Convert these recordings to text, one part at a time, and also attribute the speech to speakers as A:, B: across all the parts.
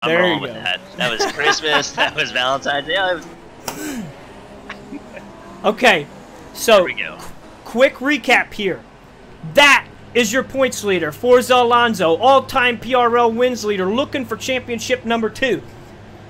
A: I'm
B: There
A: rolling
B: you
A: with
B: go.
A: that. That was Christmas. That was Valentine's Day. Yeah,
B: Okay, so
A: there we go.
B: quick recap here. That is your points leader, Forza Alonso, all-time PRL wins leader, looking for championship number 2.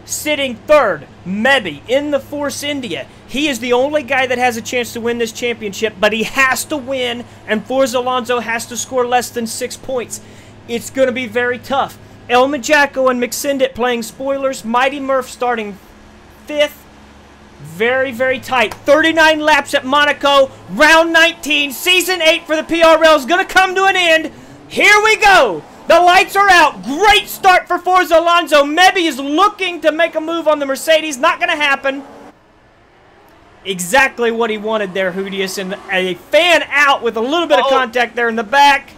B: Sitting third, Mebby in the Force India. He is the only guy that has a chance to win this championship, but he has to win, and Forza Alonso has to score less than 6 points. It's going to be very tough. El Majacco and McSindit playing spoilers. Mighty Murph starting 5th. Very, very tight. 39 laps at Monaco. Round 19. Season 8 for the PRL is going to come to an end. Here we go. The lights are out. Great start for Forza Alonso. Mebby is looking to make a move on the Mercedes. Not going to happen. Exactly what he wanted there, Hoodius. And a fan out with a little bit of contact there in the back.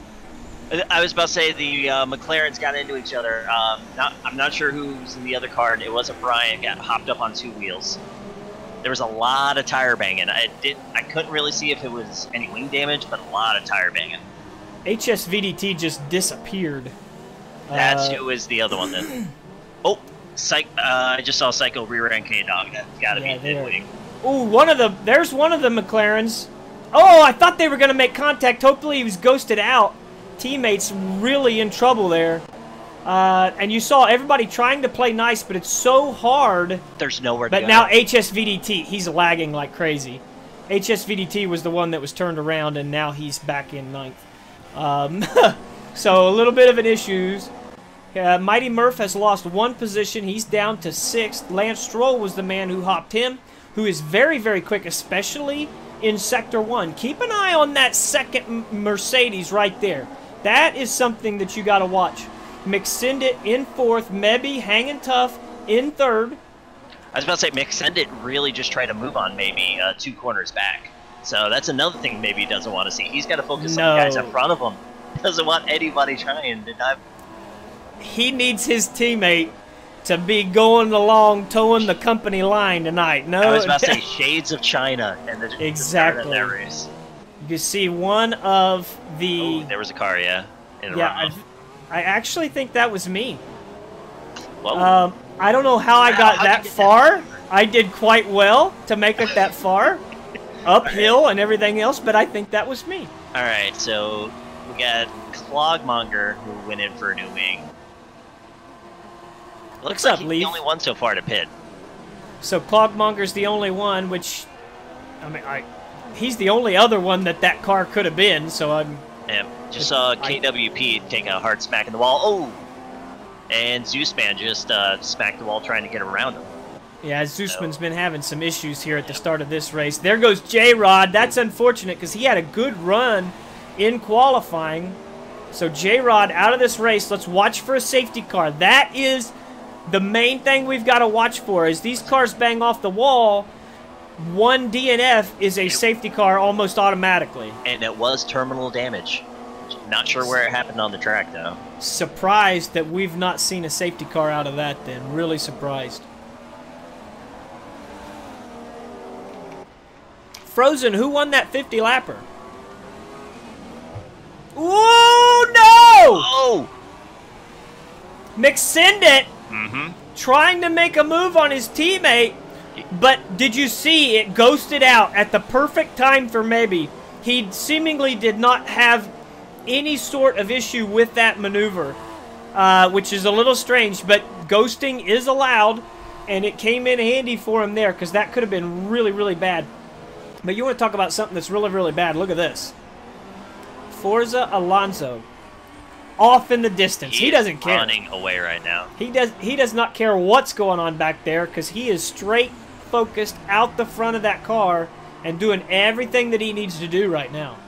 A: I was about to say the McLarens got into each other. I'm not sure who's in the other car. It wasn't Brian. Got hopped up on 2 wheels. There was a lot of tire banging. I couldn't really see if it was any wing damage, but a lot of tire banging.
B: HSVDT just disappeared.
A: That's who was the other one then. Oh, I just saw Psycho rear-end K-Dog. That's got to be mid-wing.
B: Ooh, there's one of the McLarens. Oh, I thought they were going to make contact. Hopefully he was ghosted out. Teammates really in trouble there. And you saw everybody trying to play nice, but it's so hard.
A: There's nowhere to go.
B: But now HSVDT, he's lagging like crazy. HSVDT was the one that was turned around, and now he's back in 9th. So a little bit of an issues. Mighty Murph has lost 1 position. He's down to 6th. Lance Stroll was the man who hopped him, who is very, very quick, especially in Sector 1. Keep an eye on that second Mercedes right there. That is something that you got to watch. McSindit in 4th. Mebby hanging tough in 3rd.
A: I was about to say, McSendit really just tried to move on maybe 2 corners back. So that's another thing maybe he doesn't want to see. He's got to focus on the guys in front of him. Doesn't want anybody trying to dive.
B: He needs his teammate to be going along, towing the company line tonight. No,
A: I was about to say shades of China and the start of that race.
B: You see one of the...
A: Oh, there was a car, yeah.
B: I actually think that was me.
A: Whoa.
B: I don't know how I got that far. I did quite well to make it that far. Uphill and everything else, but I think that was me.
A: Alright, so we got Clogmonger who went in for a new wing. Looks like he's the only one so far to pit.
B: So Clogmonger's the only one, which... I mean, he's the only other one that car could have been, so I'm...
A: Yeah, just saw KWP take a hard smack in the wall. Oh! And Zeusman just smacked the wall trying to get around him.
B: Yeah, Zeusman's been having some issues here at the start of this race. There goes J-Rod. That's unfortunate because he had a good run in qualifying. So J-Rod out of this race. Let's watch for a safety car. That is the main thing we've got to watch for. As these cars bang off the wall, 1 DNF is a safety car almost automatically.
A: And it was terminal damage. Not sure where it happened on the track, though.
B: Surprised that we've not seen a safety car out of that then. Really surprised. Frozen, who won that 50-lapper? Ooh, no!
A: Oh!
B: McSindit trying to make a move on his teammate, but did you see it ghosted out at the perfect time for Mebby? He seemingly did not have any sort of issue with that maneuver, which is a little strange, but ghosting is allowed, and it came in handy for him there because that could have been really, really bad. But you want to talk about something that's really, really bad. Look at this. Forza Alonso off in the distance. He doesn't care.
A: Running away right now.
B: He does not care what's going on back there because he is straight focused out the front of that car and doing everything that he needs to do right now.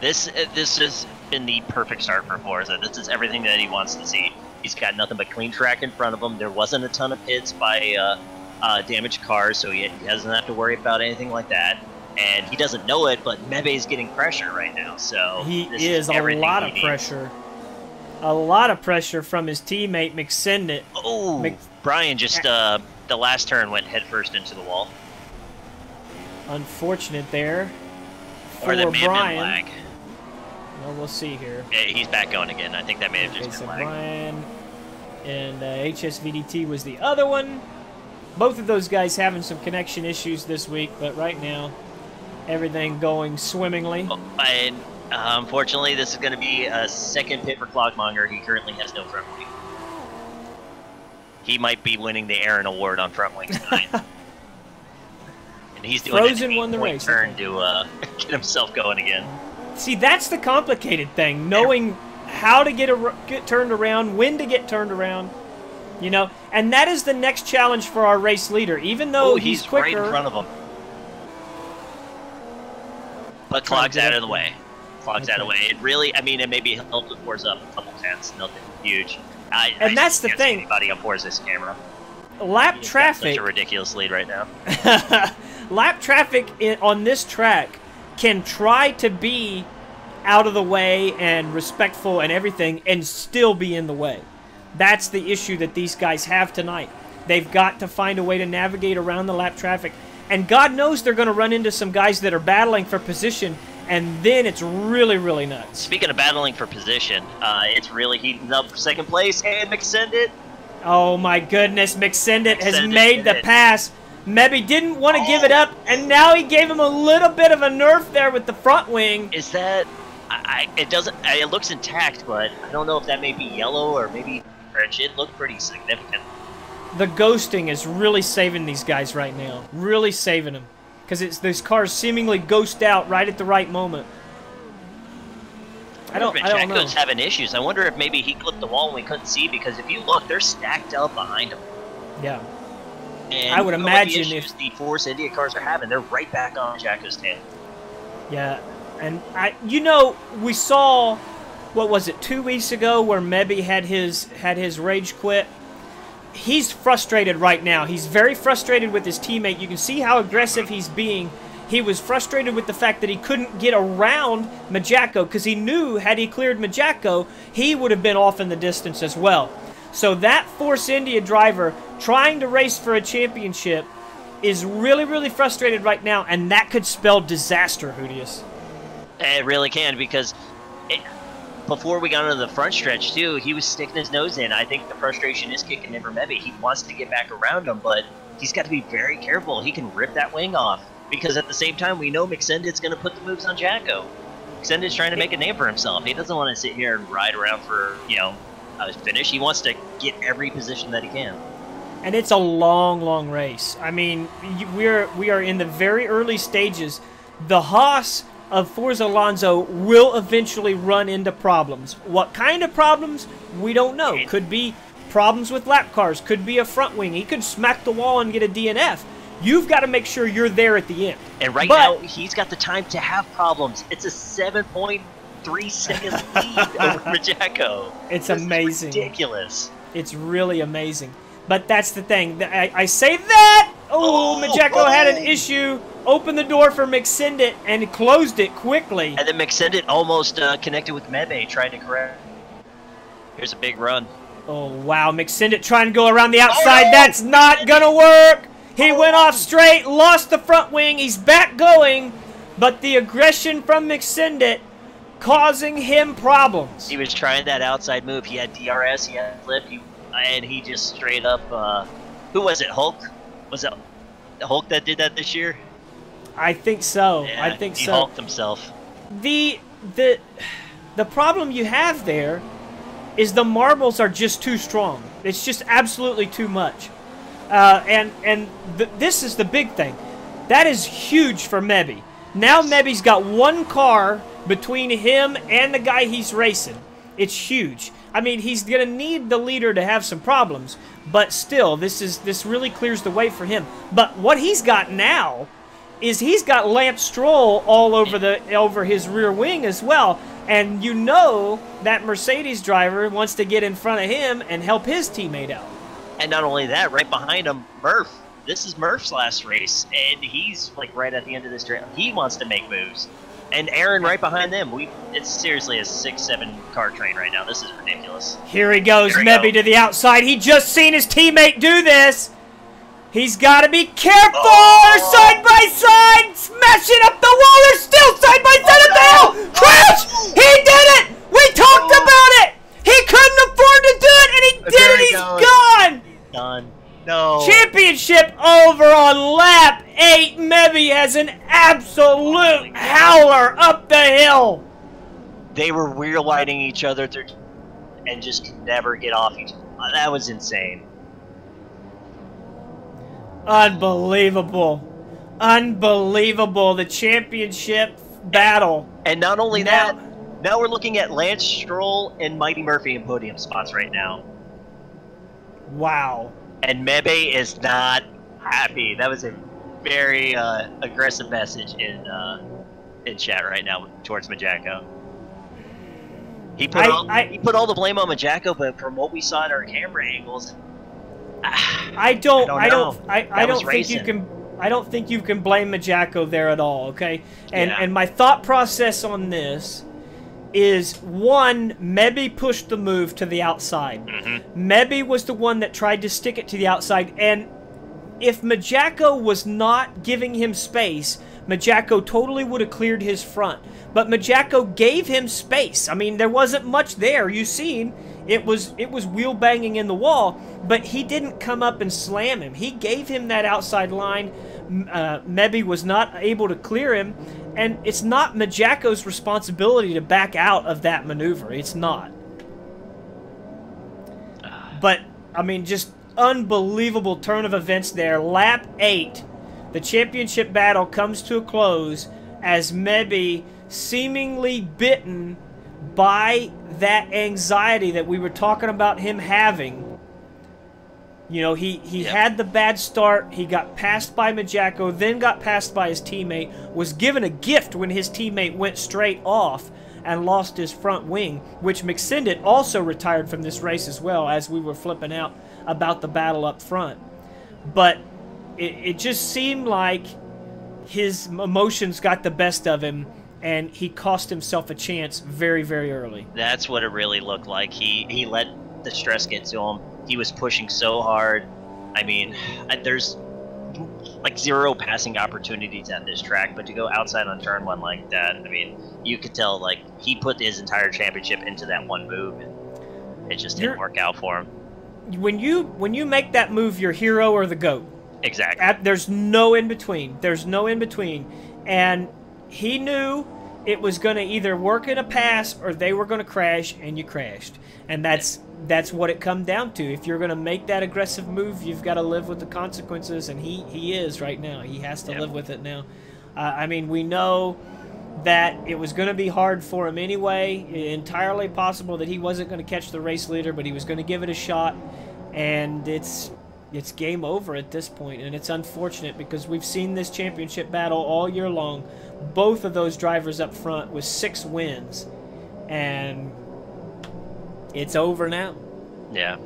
A: This has been the perfect start for Forza. This is everything that he wants to see. He's got nothing but clean track in front of him. There wasn't a ton of hits by damaged cars, so he doesn't have to worry about anything like that. And he doesn't know it, but Mebe's getting pressure right now. So
B: he is a lot of pressure. A lot of pressure from his teammate McSindit.
A: Oh, Brian just the last turn went headfirst into the wall.
B: Unfortunate there
A: or that may have
B: Brian.
A: been lag.
B: Well, we'll see here.
A: Yeah, he's back going again. I think that may have just been lag.
B: Brian and HSVDT was the other one. Both of those guys having some connection issues this week, but right now, everything going swimmingly.
A: And unfortunately, this is going to be a second pit for Clockmonger. He currently has no front wing. He might be winning the Aaron Award on front wings tonight. And he's doing
B: Frozen won the race.
A: Turn to get himself going again.
B: See, that's the complicated thing, knowing how to get turned around, when to get turned around, you know. And that is the next challenge for our race leader, even though he's quicker.
A: Right in front of him. But Clog's out of the way. Clog's out of the way. It really, I mean, it maybe helped with Forza up a couple tenths, nothing huge.
B: And that's the thing.
A: Anybody on Forza's camera.
B: Lap traffic.
A: Such a ridiculous lead right now.
B: Lap traffic on this track can try to be out of the way and respectful and everything and still be in the way. That's the issue that these guys have tonight. They've got to find a way to navigate around the lap traffic. And God knows they're going to run into some guys that are battling for position, and then it's really, really nuts.
A: Speaking of battling for position, it's really heating up for second place, and McSendit.
B: Oh my goodness, McSendit has made the pass. Mebby didn't want to give it up, and now he gave him a little bit of a nerf there with the front wing.
A: Is that... it doesn't... It looks intact, but I don't know if that may be yellow or maybe French. It looked pretty significant.
B: The ghosting is really saving these guys right now. Really saving them. Because these cars seemingly ghost out right at the right moment. I don't know.
A: Jacko's having issues. I wonder if maybe he clipped the wall and we couldn't see, because if you look, they're stacked up behind him. Yeah. And
B: I would imagine if
A: the Force India cars are having, they're right back on Jacko's tail.
B: Yeah, and you know, we saw, what was it, 2 weeks ago, where Mebby had his rage quit. He's frustrated right now. He's very frustrated with his teammate. You can see how aggressive he's being. He was frustrated with the fact that he couldn't get around Majacko, because he knew had he cleared Majacko, he would have been off in the distance as well. So that Force India driver trying to race for a championship is really, really frustrated right now, and that could spell disaster, Hoodius.
A: It really can, because before we got into the front stretch, too, he was sticking his nose in. I think the frustration is kicking in for Mebby. He wants to get back around him, but he's got to be very careful. He can rip that wing off, because at the same time, we know McSendit's going to put the moves on Jacko. McSendit's trying to make a name for himself. He doesn't want to sit here and ride around for, you know, a finish. He wants to get every position that he can.
B: And it's a long, long race. I mean, we are in the very early stages. The Haas of Forza Alonso will eventually run into problems. What kind of problems? We don't know. Could be problems with lap cars. Could be a front wing. He could smack the wall and get a DNF. You've got to make sure you're there at the end.
A: And right now, he's got the time to have problems. It's a 7.3 second lead over Majacko.
B: It's amazing.
A: Ridiculous.
B: It's really amazing. But that's the thing. I say that! Oh, Majacko had an issue. Opened the door for McSendit and closed it quickly.
A: And then McSendit almost connected with Mebe, trying to correct. Here's a big run.
B: Oh, wow. McSendit trying to go around the outside. That's not going to work. He went off straight, lost the front wing. He's back going. But the aggression from McSendit causing him problems.
A: He was trying that outside move. He had DRS, he had flip, and he just straight up, who was it, Hulk? Was it Hulk that did that this year?
B: I think so.
A: Yeah,
B: I think so.
A: He hulked himself.
B: The problem you have there is the marbles are just too strong. It's just absolutely too much. This is the big thing. That is huge for Mebby. Now Mebby's got one car between him and the guy he's racing. It's huge. I mean, he's going to need the leader to have some problems, but still, this really clears the way for him. But what he's got now is he's got Lance Stroll all over his rear wing as well, and you know that Mercedes driver wants to get in front of him and help his teammate out.
A: And not only that, right behind him, Murph. This is Murph's last race, and he's like right at the end of this trail. He wants to make moves. And Aaron right behind them. It's seriously a 6-7 car train right now. This is ridiculous.
B: Here he goes, Mebby to the outside. He just seen his teammate do this. He's got to be careful.
A: Oh.
B: Side by side, smashing up the wall. They're still side by side at the hill. Crash! He did it. We talked about it. He couldn't afford to do it, and he did
A: There
B: it.
A: he
B: He's
A: goes.
B: gone.
A: Done. No.
B: Championship over on lap 8. Mebby has an absolute howler up the hill.
A: They were wheel-lighting each other through and just could never get off each other. That was insane.
B: Unbelievable. Unbelievable. The championship battle.
A: And not only that, now we're looking at Lance Stroll and Mighty Murphy in podium spots right now.
B: Wow.
A: And Mebe is not happy. That was a very aggressive message in chat right now towards Majako. He put all the blame on Majako, but from what we saw in our camera angles,
B: I don't think you can blame Majako there at all, okay? And my thought process on this is, one, Mebby pushed the move to the outside. Mebby was the one that tried to stick it to the outside, and if Majako was not giving him space, Majako totally would have cleared his front. But Majako gave him space. I mean, there wasn't much there. You seen, it was wheel banging in the wall, but he didn't come up and slam him. He gave him that outside line. Mebby was not able to clear him, and it's not Majako's responsibility to back out of that maneuver. It's not. But, I mean, just unbelievable turn of events there. Lap 8, the championship battle comes to a close as Mebby, seemingly bitten by that anxiety that we were talking about him having. You know, he had the bad start. He got passed by Majako, then got passed by his teammate, was given a gift when his teammate went straight off and lost his front wing, which McSindit also retired from this race as well, as we were flipping out about the battle up front. But it just seemed like his emotions got the best of him, and he cost himself a chance very, very early.
A: That's what it really looked like. He let the stress get to him. He was pushing so hard. I mean, there's like 0 passing opportunities at this track, but to go outside on turn 1 like that, I mean, you could tell like he put his entire championship into that one move, and it just didn't work out for him.
B: When you make that move, you're hero or the GOAT.
A: Exactly.
B: There's no in between. There's no in between. And he knew it was going to either work in a pass or they were going to crash, and you crashed. And that's what it come down to. If you're going to make that aggressive move, you've got to live with the consequences, and he is right now. He has to live with it now. I mean, we know that it was going to be hard for him anyway. Entirely possible that he wasn't going to catch the race leader, but he was going to give it a shot, and it's game over at this point, and it's unfortunate because we've seen this championship battle all year long. Both of those drivers up front with 6 wins, and it's over now.
A: Yeah.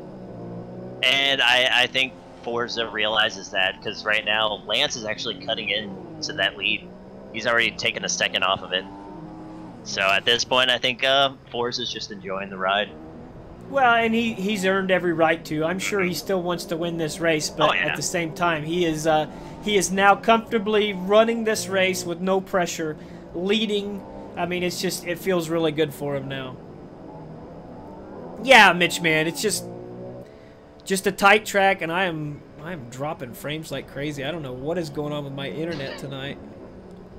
A: And I think Forza realizes that, because right now Lance is actually cutting into that lead. He's already taken a second off of it. So at this point, I think Forza's just enjoying the ride.
B: Well, and he's earned every right to. I'm sure he still wants to win this race, but at the same time, he is now comfortably running this race with no pressure, leading. I mean, it feels really good for him now. Yeah, Mitch, man, it's just a tight track, and I'm dropping frames like crazy. I don't know what is going on with my internet tonight.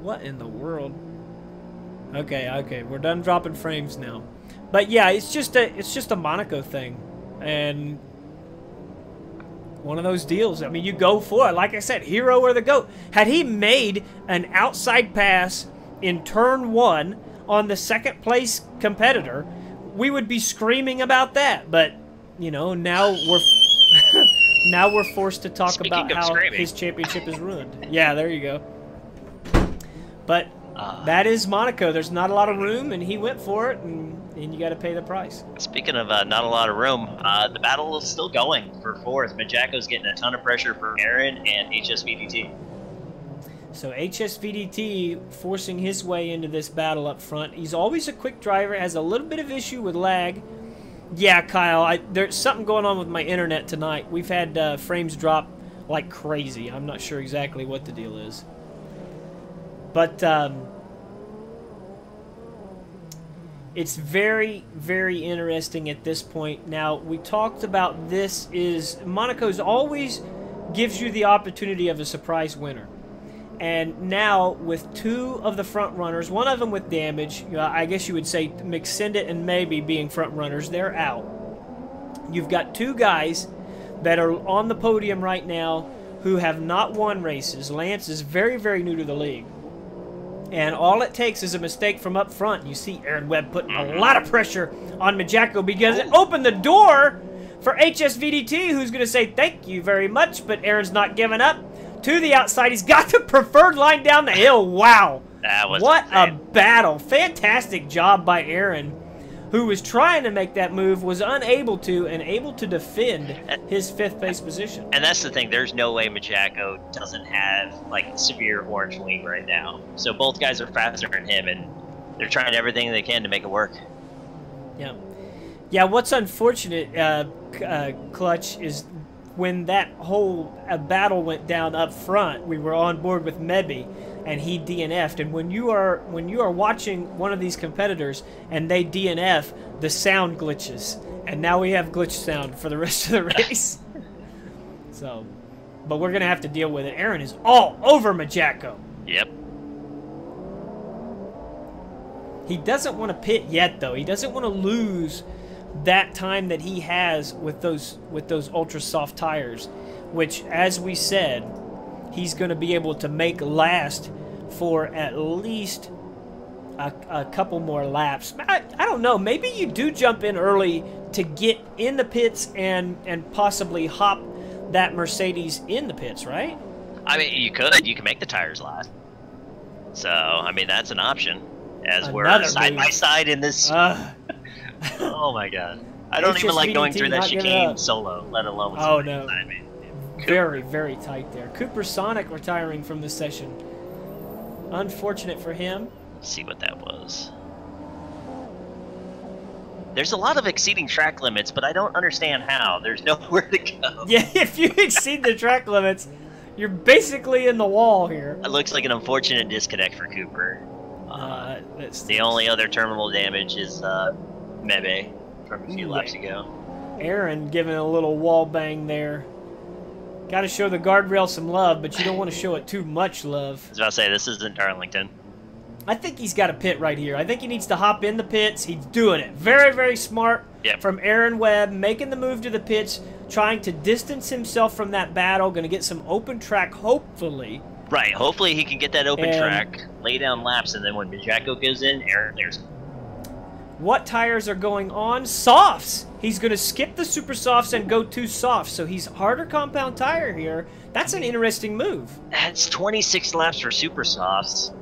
B: What in the world? Okay, we're done dropping frames now. But yeah, it's just a Monaco thing, and one of those deals. I mean, you go for it. Like I said, hero or the GOAT. Had he made an outside pass in turn 1 on the second place competitor, we would be screaming about that. But you know, now we're forced to talk about how his championship is ruined. Yeah, there you go. But that is Monaco. There's not a lot of room, and he went for it, and you got to pay the price.
A: Speaking of not a lot of room, the battle is still going for 4th. Majako's getting a ton of pressure for Aaron and HSVDT.
B: So HSVDT forcing his way into this battle up front. He's always a quick driver, has a little bit of issue with lag. Yeah, Kyle, there's something going on with my internet tonight. We've had frames drop like crazy. I'm not sure exactly what the deal is. But, It's very, very interesting at this point. Now, we talked about this is Monaco's always gives you the opportunity of a surprise winner. And now, with two of the front runners, one of them with damage, I guess you would say McSendit and Maybe being front runners, they're out. You've got two guys that are on the podium right now who have not won races. Lance is very, very new to the league. And all it takes is a mistake from up front. You see Aaron Webb putting a lot of pressure on Majacco because it opened the door for HSVDT, who's going to say thank you very much, but Aaron's not giving up. To the outside, he's got the preferred line down the hill. Wow.
A: That was
B: what
A: insane.
B: a battle. Fantastic job by Aaron, who was trying to make that move, was unable to, and able to defend his fifth place position.
A: And that's the thing. There's no way Majacco doesn't have, like, severe orange wing right now. So both guys are faster than him, and they're trying everything they can to make it work.
B: Yeah. Yeah, what's unfortunate, Clutch, is when that whole battle went down up front, we were on board with Mebby, and he DNF'd. And when you are watching one of these competitors and they DNF, the sound glitches, and now we have glitch sound for the rest of the race. So, but we're gonna have to deal with it. Aaron is all over Majacco.
A: Yep.
B: He doesn't want to pit yet, though. He doesn't want to lose that time that he has with those ultra soft tires, which, as we said, he's going to be able to make last for at least a couple more laps. I don't know. Maybe you do jump in early to get in the pits and possibly hop that Mercedes in the pits, right?
A: I mean, you could. You can make the tires last. So, I mean, that's an option. As we're side by side in this. Oh my god. I don't even like going through that chicane solo, let alone with somebody beside me.
B: Very, very tight there. Cooper Sonic retiring from the session. Unfortunate for him.
A: Let's see what that was. There's a lot of exceeding track limits, but I don't understand how. There's nowhere to go.
B: Yeah, if you exceed the track limits, you're basically in the wall here.
A: It looks like an unfortunate disconnect for Cooper. The only other terminal damage is Mebe from a few laps ago.
B: Aaron giving a little wall bang there. Got to show the guardrail some love, but you don't want to show it too much love.
A: I was about to say, this isn't Darlington.
B: I think he's got a pit right here. I think he needs to hop in the pits. He's doing it. Very, very smart from Aaron Webb, making the move to the pits, trying to distance himself from that battle, going to get some open track, hopefully.
A: Right, hopefully he can get that open track, lay down laps, and then when Majacco goes in, Aaron clears him.
B: What tires are going on? Softs! He's going to skip the super softs and go to softs, so he's harder compound tire here. That's an interesting move.
A: That's 26 laps for super softs.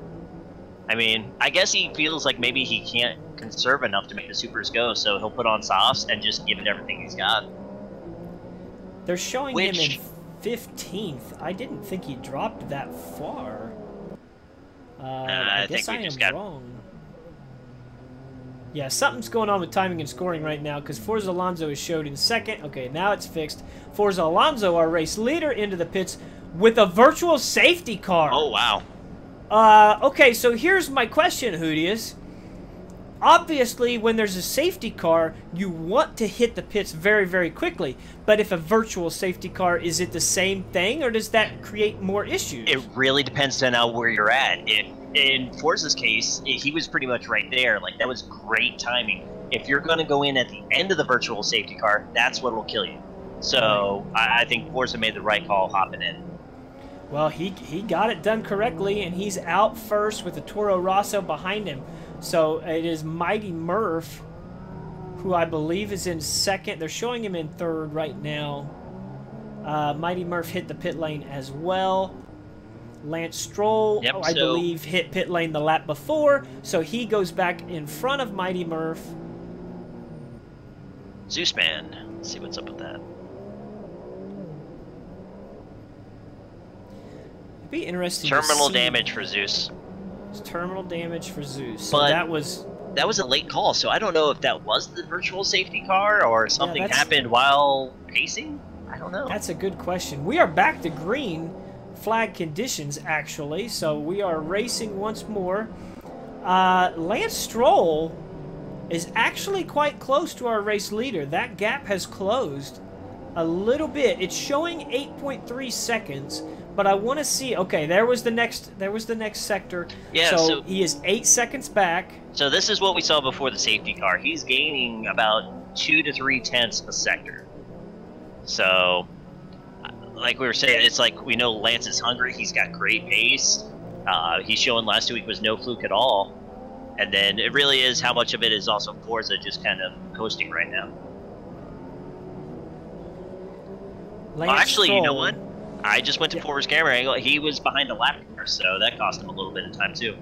A: I mean, I guess he feels like maybe he can't conserve enough to make the supers go, so he'll put on softs and just give it everything he's got.
B: They're showing him in 15th. I didn't think he dropped that far. I guess I am wrong. Yeah, something's going on with timing and scoring right now because Forza Alonso is showed in second. Okay, now it's fixed. Forza Alonso, our race leader, into the pits with a virtual safety car.
A: Oh, wow.
B: Okay, so here's my question, Hoodius. Obviously, when there's a safety car, you want to hit the pits very, very quickly. But if a virtual safety car, is it the same thing, or does that create more issues?
A: It really depends on where you're at. In Forza's case, he was pretty much right there. Like, that was great timing. If you're going to go in at the end of the virtual safety car, that's what will kill you. So I think Forza made the right call hopping in.
B: Well, he got it done correctly, and he's out first with the Toro Rosso behind him. So it is Mighty Murph, who I believe is in second. They're showing him in third right now. Mighty Murph hit the pit lane as well. Lance Stroll, I believe, hit pit lane the lap before, so he goes back in front of Mighty Murph.
A: Zeusman, let's see what's up with that.
B: It'd be interesting.
A: Terminal damage for Zeus.
B: It's terminal damage for Zeus. So
A: but
B: that was
A: a late call, so I don't know if that was the virtual safety car or something happened while pacing. I don't know.
B: That's a good question. We are back to green flag conditions, actually, so we are racing once more. Lance Stroll is actually quite close to our race leader. That gap has closed a little bit. It's showing 8.3 seconds, but I want to see. Okay, there was the next sector.
A: Yeah,
B: so he is 8 seconds back.
A: So this is what we saw before the safety car. He's gaining about 2 to 3 tenths a sector. So, like we were saying, it's like we know Lance is hungry. He's got great pace. He's showing last week was no fluke at all. And then it really is how much of it is also Forza just kind of coasting right now.
B: Lance
A: actually,
B: Stroll.
A: You know what? I just went to Forza's camera angle. He was behind a lap car, so that cost him a little bit of time too.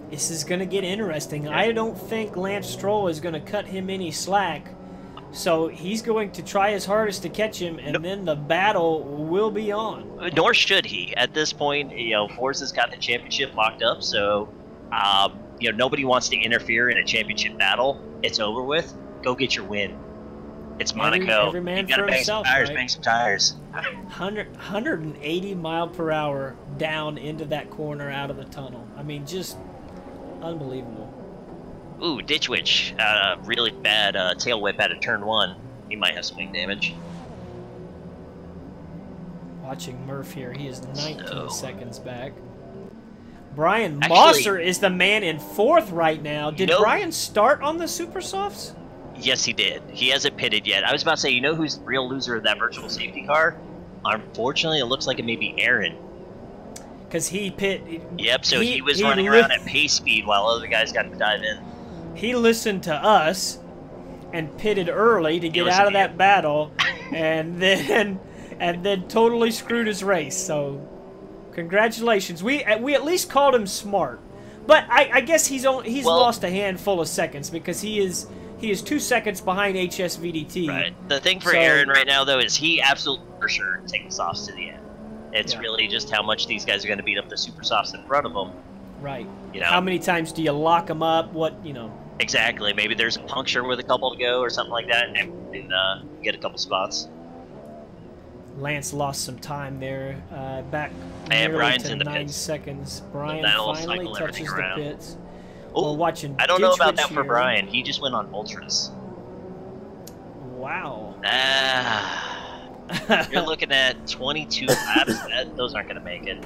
B: This is going to get interesting.
A: Yeah.
B: I don't think Lance Stroll is going to cut him any slack. So he's going to try his hardest to catch him, and then the battle will be on.
A: Nor should he. At this point, you know, Forza's got the championship locked up, so you know, nobody wants to interfere in a championship battle. It's over with. Go get your win. It's Monaco.
B: Every man
A: you gotta
B: for
A: bang
B: himself,
A: some tires,
B: right?
A: bang some tires.
B: 180 mile per hour down into that corner out of the tunnel. I mean, just unbelievable.
A: Ooh, Ditch Witch. Really bad tail whip out of turn 1. He might have swing damage.
B: Watching Murph here, he is 19
A: So-
B: seconds back. Brian
A: Actually-
B: Mosser is the man in 4th right now. Did
A: know-
B: Brian start on the Super Softs?
A: Yes, he did. He hasn't pitted yet. I was about to say, you know who's the real loser of that virtual safety car? Unfortunately, it looks like it may be Aaron.
B: Because he pit.
A: Yep, so he was
B: he
A: running around at pace speed while other guys got to dive in.
B: He listened to us and pitted early to get
A: listened
B: out of
A: to
B: that
A: you.
B: battle, and then totally screwed his race. So, congratulations. We at least called him smart, but I guess he's lost a handful of seconds because he is 2 seconds behind HSVDT.
A: Right. The thing for
B: So-
A: Aaron right now, though, is he absolutely for sure takes the softs to the end. It's
B: Yeah.
A: really just how much these guys are going to beat up the super softs in front of them.
B: Right.
A: You know?
B: How many times do you lock them up? What, you know?
A: Exactly. Maybe there's a puncture with a couple to go or something like that, and get a couple spots.
B: Lance lost some time there. Back
A: And
B: nearly
A: Brian's
B: to
A: in the
B: 9
A: pits.
B: seconds. Brian
A: That'll
B: finally
A: cycle everything
B: touches the
A: around.
B: pits.
A: Oh,
B: We're watching
A: I don't know
B: Ditch
A: about
B: Witch
A: that for
B: here.
A: Brian. He just went on ultras.
B: Wow.
A: You're looking at 22 laps. Those aren't going to make it.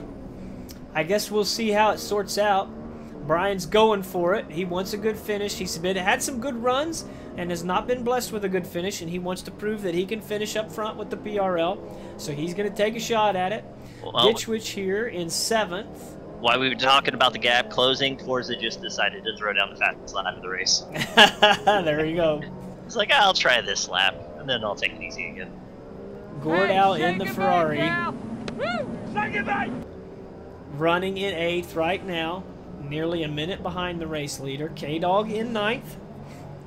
B: I guess we'll see how it sorts out. Brian's going for it. He wants a good finish. He's had some good runs and has not been blessed with a good finish, and he wants to prove that he can finish up front with the PRL. So he's going to take a shot at it.
A: Well,
B: Ditch Witch here in 7th.
A: while we were talking about the gap closing, Forza just decided to throw down the fastest lap of the race.
B: There you go.
A: It's like, I'll try this lap, and then I'll take it easy again.
B: Gord out in the Ferrari. Running in 8th right now. Nearly a minute behind the race leader. K-Dog in 9th.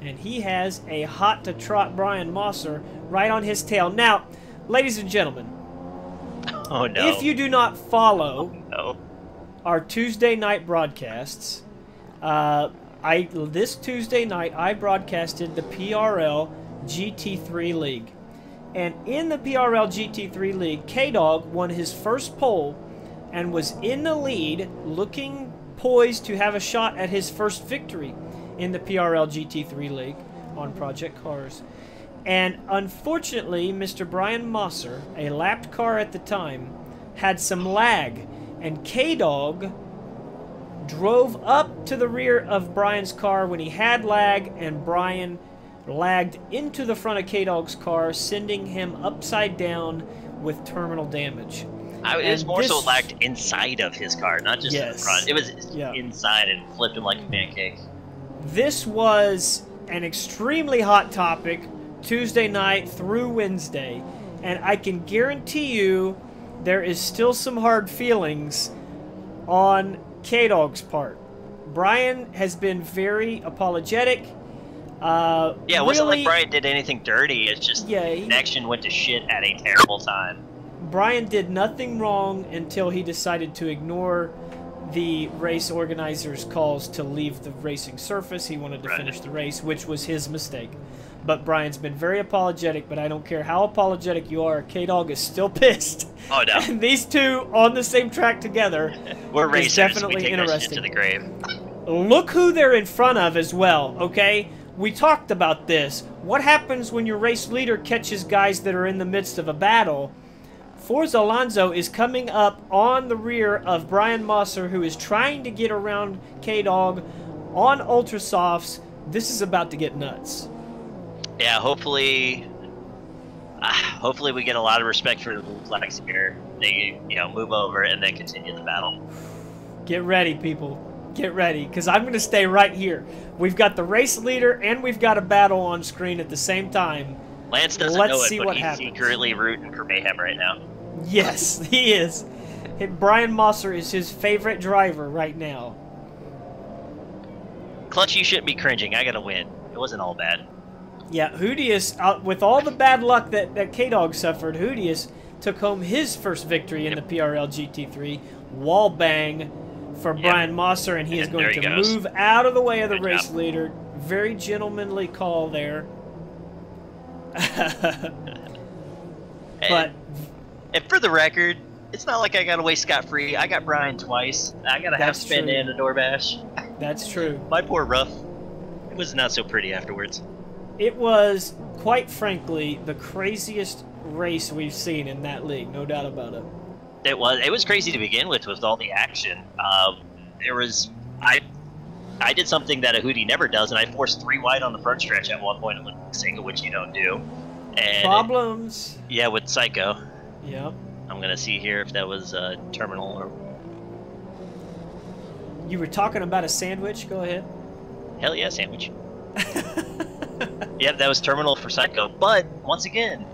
B: And he has a hot-to-trot Brian Mosser right on his tail. Now, ladies and gentlemen,
A: Oh no.
B: if you do not follow
A: No.
B: our Tuesday night broadcasts, this Tuesday night I broadcasted the PRL GT3 League. And in the PRL GT3 League, K-Dog won his first pole and was in the lead, looking poised to have a shot at his first victory in the PRL GT3 League on Project Cars. And unfortunately, Mr. Brian Mosser, a lapped car at the time, had some lag, and K-Dog drove up to the rear of Brian's car when he had lag, and Brian lagged into the front of K-Dog's car, sending him upside down with terminal damage.
A: It was
B: And
A: more so
B: this-
A: lagged inside of his car, not just in
B: Yes.
A: front. It was
B: Yeah.
A: inside and flipped him like a pancake.
B: This was an extremely hot topic Tuesday night through Wednesday, and I can guarantee you there is still some hard feelings on K-Dog's part. Brian has been very apologetic.
A: Yeah, it wasn't
B: really,
A: like Brian did anything dirty. It's just
B: Yeah,
A: the connection went to shit at a terrible time.
B: Brian did nothing wrong until he decided to ignore the race organizers' calls to leave the racing surface. He wanted to
A: Right.
B: finish the race, which was his mistake. But Brian's been very apologetic, but I don't care how apologetic you are, K-Dog is still pissed.
A: Oh no,
B: And these two on the same track together
A: we're
B: is
A: racers.
B: definitely
A: We take that shit
B: interesting.
A: to the grave.
B: Look who they're in front of as well, okay? we talked about this. What happens when your race leader catches guys that are in the midst of a battle? Forza Alonso is coming up on the rear of Brian Mosser, who is trying to get around K-Dog on Ultra Softs. This is about to get nuts.
A: Yeah, hopefully we get a lot of respect for the flags here. They, move over and then continue the battle.
B: Get ready, people. Get ready, because I'm going to stay right here. We've got the race leader and we've got a battle on screen at the same time.
A: Lance doesn't know it, but he's secretly rooting for mayhem right now.
B: Yes, he is. Brian Mosser is his favorite driver right now.
A: Clutch, you shouldn't be cringing. I got to win. It wasn't all bad.
B: Yeah, Hoodius, with all the bad luck that K-Dog suffered, Hoodius took home his first victory in the PRL GT3. Wall bang for Brian Mosser, and he is going to move out of the way of the race leader. Very gentlemanly call there. But
A: and for the record, it's not like I got away scot-free. I got Brian twice. I got a half spin and a door bash.
B: That's true.
A: My poor Ruff. It was not so pretty afterwards.
B: It was, quite frankly, the craziest race we've seen in that league, no doubt about it.
A: It was crazy to begin with all the action. I did something that a Hootie never does, and I forced 3 wide on the front stretch at one point in Monaco, which you don't do. And
B: problems.
A: Yeah, with Psycho.
B: Yep.
A: I'm gonna see here if that was terminal or.
B: You were talking about a sandwich. Go ahead.
A: Hell yeah, sandwich. Yeah, that was terminal for Psycho. But once again,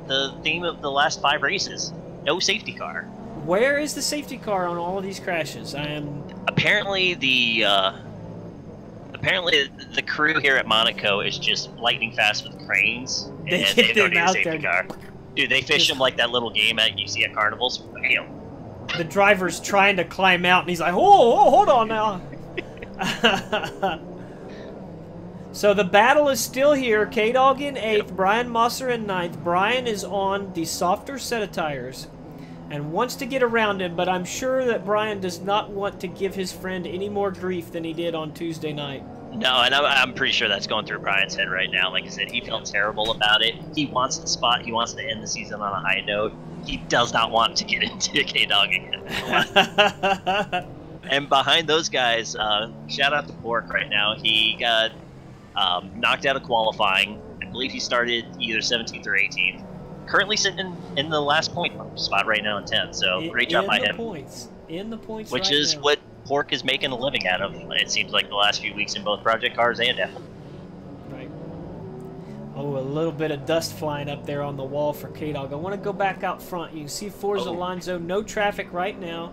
A: the theme of the last 5 races: no safety car.
B: Where is the safety car on all of these crashes?
A: Apparently the crew here at Monaco is just lightning fast with cranes, and they don't need a safety car. Dude, they fish them like that little game you see at carnivals. Bam.
B: The driver's trying to climb out, and he's like, "Oh, hold on now." So the battle is still here. K-Dog in 8th, Brian Mosser in 9th. Brian is on the softer set of tires and wants to get around him, but I'm sure that Brian does not want to give his friend any more grief than he did on Tuesday night.
A: No, and I'm pretty sure that's going through Brian's head right now. Like I said, he felt terrible about it. He wants the spot. He wants to end the season on a high note. He does not want to get into K-Dog again. And behind those guys, shout out to Pork right now. He got knocked out of qualifying. I believe he started either 17th or 18th. Currently sitting in the last point spot right now in 10th. So great job by him.
B: In the points,
A: which is what Pork is making a living out of. It seems like the last few weeks in both Project Cars and F1.
B: Right. Oh, a little bit of dust flying up there on the wall for K-Dog. I want to go back out front. You can see Forza Alonso, no traffic right now,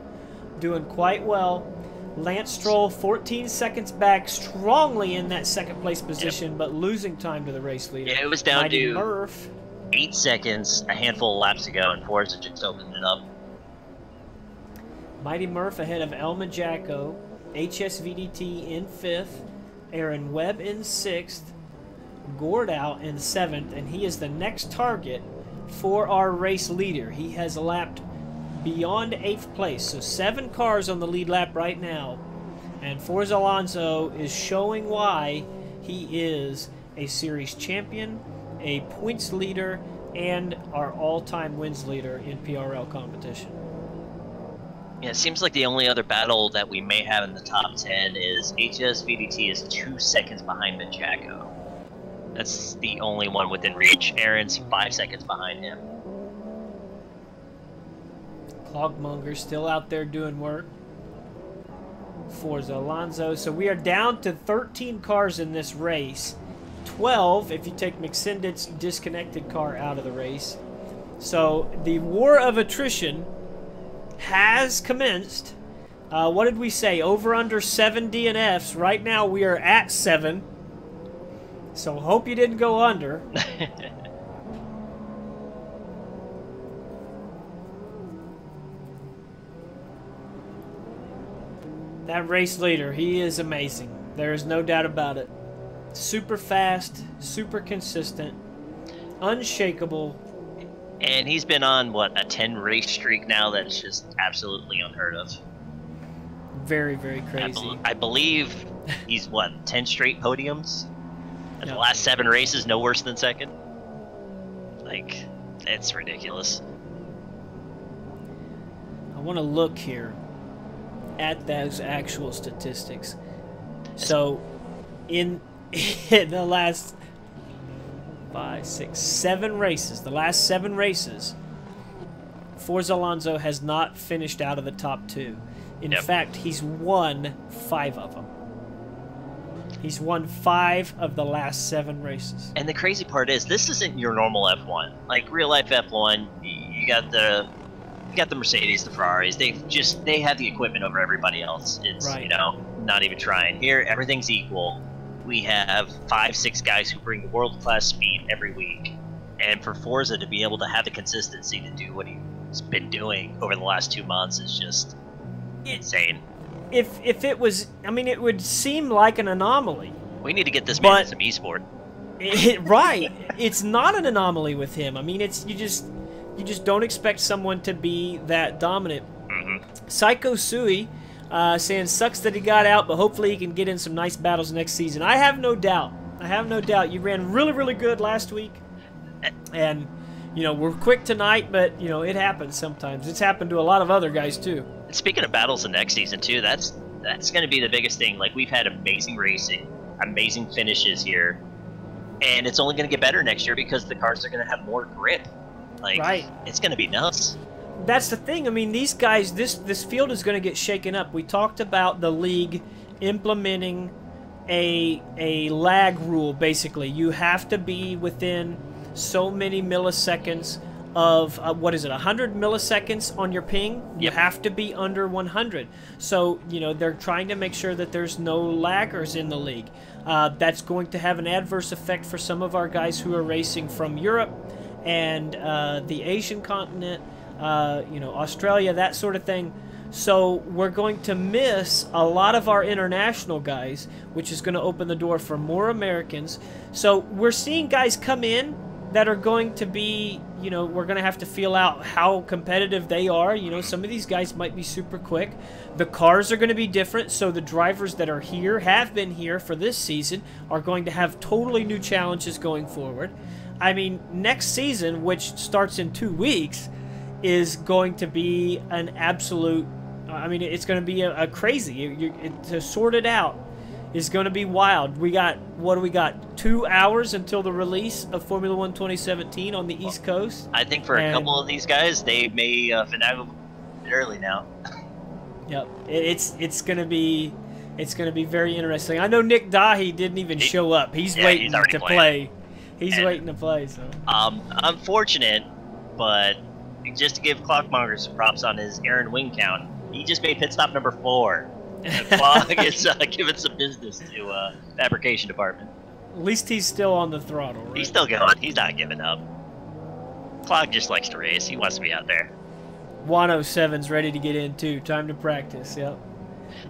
B: doing quite well. Lance Stroll, 14 seconds back, strongly in that second place position, but losing time to the race leader.
A: Yeah, it was down to
B: Murph.
A: 8 seconds a handful of laps ago, and Forza just opened it up.
B: Mighty Murph ahead of Elma Jacko, HSVDT in 5th, Aaron Webb in 6th, Gordow in 7th, and he is the next target for our race leader. He has lapped beyond 8th place, so 7 cars on the lead lap right now, and Forza Alonso is showing why he is a series champion, a points leader, and our all-time wins leader in PRL competition.
A: Yeah, it seems like the only other battle that we may have in the top 10 is HSVDT is 2 seconds behind the Jacko. That's the only one within reach. Aaron's 5 seconds behind him.
B: Clogmonger still out there doing work. Forza Alonso. So we are down to 13 cars in this race. 12 if you take McSendit's disconnected car out of the race. So the war of attrition has commenced. What did we say? Over under 7 DNFs. Right now we are at 7. So hope you didn't go under. That race leader, he is amazing. There is no doubt about it. Super fast, super consistent, unshakable.
A: And he's been on, what, a 10 race streak now that's just absolutely unheard of.
B: Very, very crazy.
A: I believe he's, what, 10 straight podiums? And the last 7 races, no worse than second. Like, it's ridiculous.
B: I want to look here at those actual statistics. So, in the last 5, 6, 7 races, the last 7 races, Forza Alonso has not finished out of the top 2. In fact, he's won 5 of them. He's won 5 of the last 7 races.
A: And the crazy part is, this isn't your normal F1. Like real life F1, you got the Mercedes, the Ferraris. They have the equipment over everybody else. It's you know, not even trying. Here, everything's equal. We have 5, 6 guys who bring world-class speed every week, and for Forza to be able to have the consistency to do what he's been doing over the last 2 months is just insane.
B: If it was, I mean, it would seem like an anomaly.
A: We need to get this man in some esport.
B: Right. It's not an anomaly with him. I mean, it's you just don't expect someone to be that dominant. Psycho Sui saying sucks that he got out, but hopefully he can get in some nice battles next season. I have no doubt. I have no doubt. You ran really, really good last week, and you know we're quick tonight, but you know it happens sometimes. It's happened to a lot of other guys too.
A: Speaking of battles in next season too, that's going to be the biggest thing. Like we've had amazing racing, amazing finishes here, and it's only going to get better next year because the cars are going to have more grip. Like it's going to be nuts.
B: That's the thing. I mean, these guys, this field is going to get shaken up. We talked about the league implementing a lag rule. Basically, you have to be within so many milliseconds of what is it, 100 milliseconds on your ping. You have to be under 100. So you know they're trying to make sure that there's no laggers in the league. That's going to have an adverse effect for some of our guys who are racing from Europe and the Asian continent, you know, Australia, that sort of thing. So we're going to miss a lot of our international guys, which is going to open the door for more Americans. So we're seeing guys come in that are going to be, you know, we're going to have to feel out how competitive they are. You know, some of these guys might be super quick. The cars are going to be different, so the drivers that are here, have been here for this season, are going to have totally new challenges going forward. I mean, next season, which starts in 2 weeks, is going to be an absolute, I mean, it's going to be a crazy, to sort it out is going to be wild. We got, what do we got, 2 hours until the release of Formula 1 2017 on the East Coast?
A: I think for a couple of these guys, they may finagle it early now. Yep,
B: it's going to be very interesting. I know Nick Dahi didn't even show up. He's waiting to play. He's waiting to play. So
A: unfortunate, but just to give Clockmonger some props on his Aaron wing count, he just made pit stop number 4. Clock is giving some business to fabrication department.
B: At least he's still on the throttle, right?
A: He's still going. He's not giving up. Clock just likes to race. He wants to be out there.
B: 107's ready to get in too. Time to practice. Yep.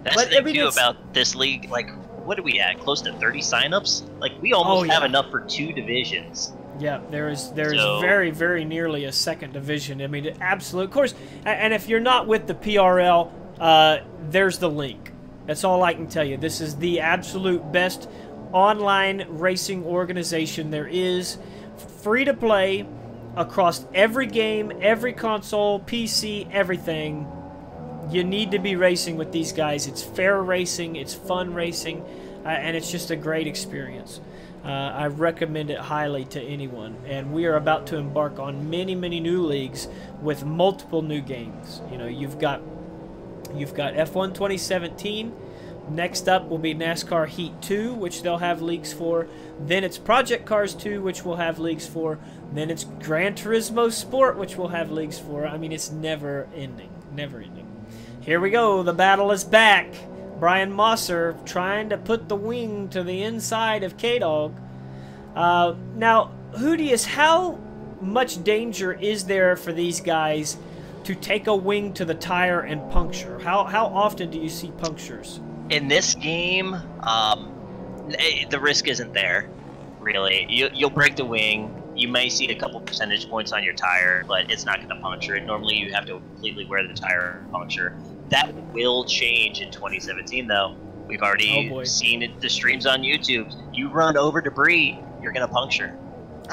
A: That's the thing too about this league. Like, what are we at? Close to 30 signups? Like, we almost have enough for 2 divisions. Yeah, there is very, very nearly a second division. I mean, absolute. Of course, and if you're not with the PRL, there's the link. That's all I can tell you. This is the absolute best online racing organization there is. Free to play across every game, every console, PC, everything. You need to be racing with these guys. It's fair racing, it's fun racing, and it's just a great experience. I recommend it highly to anyone. And we are about to embark on many, many new leagues with multiple new games. You know, you've got F1 2017. Next up will be NASCAR Heat 2, which they'll have leagues for. Then it's Project Cars 2, which we'll have leagues for. Then it's Gran Turismo Sport, which we'll have leagues for. I mean, it's never ending. Never ending. Here we go. The battle is back. Brian Mosser trying to put the wing to the inside of K-Dog. Now, Hoodius, how much danger is there for these guys to take a wing to the tire and puncture? How often do you see punctures? In this game, the risk isn't there, really. You'll break the wing. You may see a couple percentage points on your tire, but it's not going to puncture it. Normally, you have to completely wear the tire and puncture. That will change in 2017, though. We've already seen it, the streams on YouTube. You run over debris, you're going to puncture.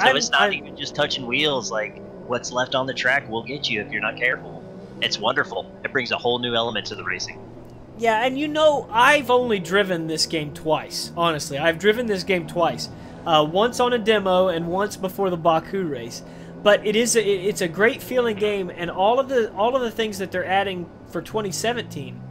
A: So it's not even just touching wheels. Like, what's left on the track will get you if you're not careful. It's wonderful. It brings a whole new element to the racing.
B: Yeah, and you know, I've only driven this game twice. Honestly, I've driven this game twice. Once on a demo and once before the Baku race. But it's a great feeling game, and all of the things that they're adding for 2017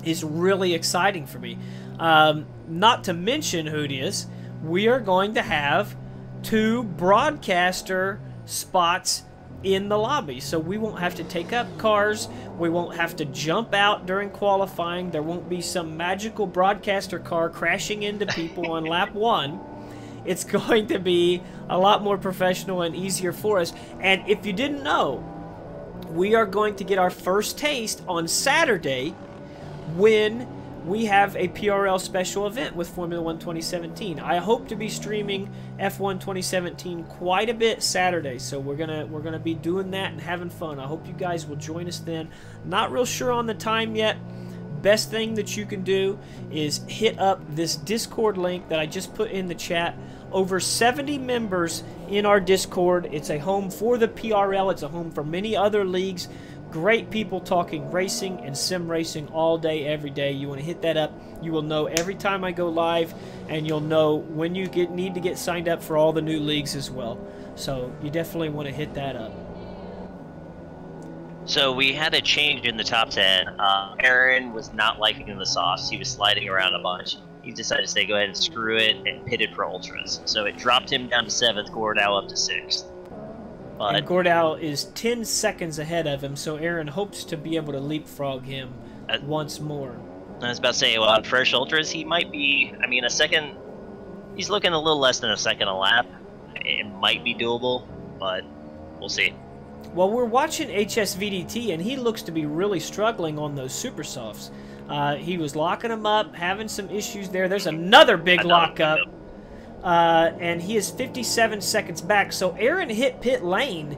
B: is really exciting for me. Not to mention, Hoodius, we are going to have 2 broadcaster spots in the lobby, so we won't have to take up cars, we won't have to jump out during qualifying, there won't be some magical broadcaster car crashing into people on lap 1. It's going to be a lot more professional and easier for us. And if you didn't know, we are going to get our first taste on Saturday when we have a PRL special event with Formula 1 2017. I hope to be streaming F1 2017 quite a bit Saturday, so we're gonna be doing that and having fun. I hope you guys will join us then. Not real sure on the time yet. Best thing that you can do is hit up this Discord link that I just put in the chat. Over 70 members in our Discord. It's a home for the PRL. It's a home for many other leagues. Great people talking racing and sim racing all day, every day. You want to hit that up. You will know every time I go live, and you'll know when you need to get signed up for all the new leagues as well. So you definitely want to hit that up.
A: So we had a change in the top 10. Aaron was not liking the softs. He was sliding around a bunch. He decided to say, go ahead and screw it, and pitted for ultras. So it dropped him down to 7th, Gordau up to 6th. But
B: and Gordau is 10 seconds ahead of him, so Aaron hopes to be able to leapfrog him once more.
A: I was about to say, well, on fresh ultras, he might be, I mean, a second, he's looking a little less than a second a lap. It might be doable, but we'll see.
B: Well, we're watching HSVDT, and he looks to be really struggling on those super softs. He was locking them up, having some issues there. There's another big lockup. And he is 57 seconds back. So Aaron hit pit lane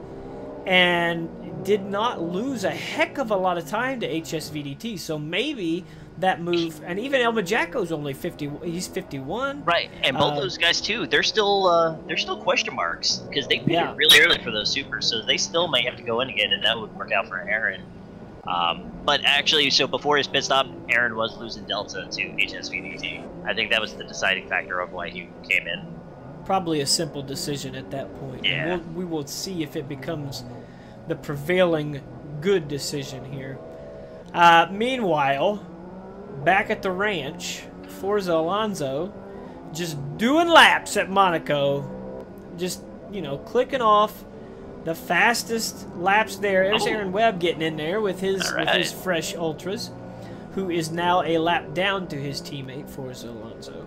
B: and did not lose a heck of a lot of time to HSVDT. So maybe that move, and even El Majaco's only 50. He's 51.
A: Right, and both those guys too. They're still question marks because they pitted really early for those supers. So they still might have to go in again, and that would work out for Aaron. But actually, so before his pit stop, Aaron was losing delta to HSVDT. I think that was the deciding factor of why he came in.
B: Probably a simple decision at that point.
A: Yeah.
B: We will see if it becomes the prevailing good decision here. Meanwhile, back at the ranch, Forza Alonso just doing laps at Monaco. Just, you know, clicking off the fastest laps there. There's Aaron Webb getting in there with his fresh ultras, who is now a lap down to his teammate Forza Alonso.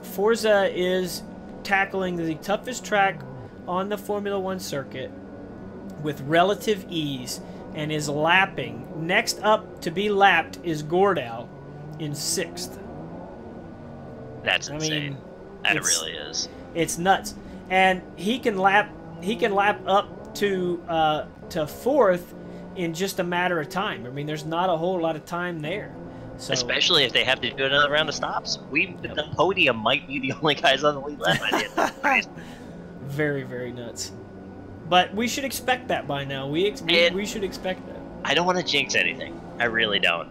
B: Forza is tackling the toughest track on the Formula 1 circuit with relative ease and is lapping. Next up to be lapped is Gordau in 6th.
A: That's insane. I mean, that really is.
B: It's nuts. And he can lap up to 4th in just a matter of time. I mean, there's not a whole lot of time there. So,
A: especially if they have to do another round of stops. The podium might be the only guys on the lead lap by the end of the race.
B: Very, very nuts. But we should expect that by now. We should expect that.
A: I don't want to jinx anything. I really don't.